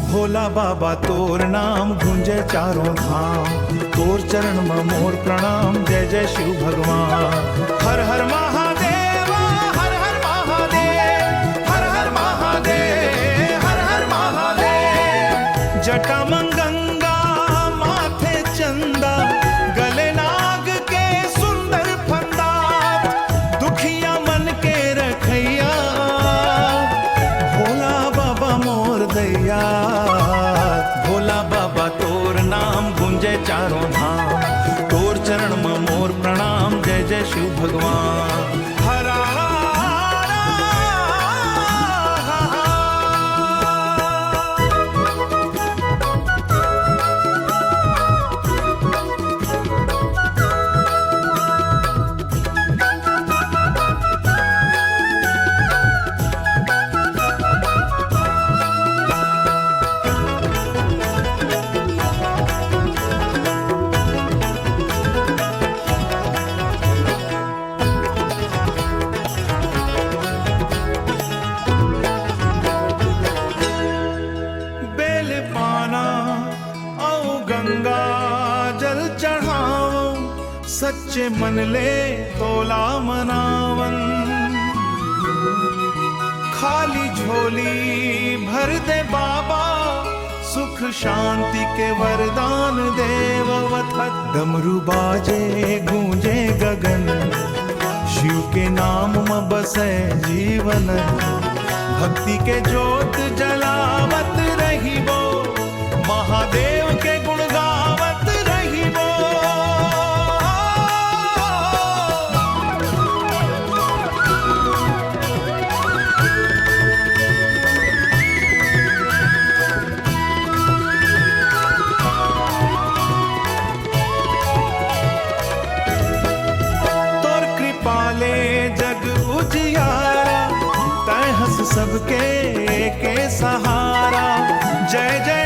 भोला बाबा तोर नाम गूंजे चारों धाम, तोर चरण में मोर प्रणाम, जय जय शिव भगवान। हर हर महादेव, हर हर महादेव, हर हर महादेव, हर हर महादेव। जटा में गंगा माथे चंदा, गले नाग के सुंदर फंदा, दुखिया मन के रखैया, भोला बाबा मोर दैया। भोला बाबा तोर नाम गूंजे चारों धाम, तोर चरण में मोर प्रणाम, जय जय शिव भगवान। हरा सच्चे मन ले तोला मनावन, खाली झोली भर दे बाबा, सुख शांति के वरदान देववत। डमरू बाजे गूंजे गगन, शिव के नाम में बसे जीवन, भक्ति के ज्योत जलावत रही वो, महादेव के गुण गावत रही वो। सबके के सहारा, जय जय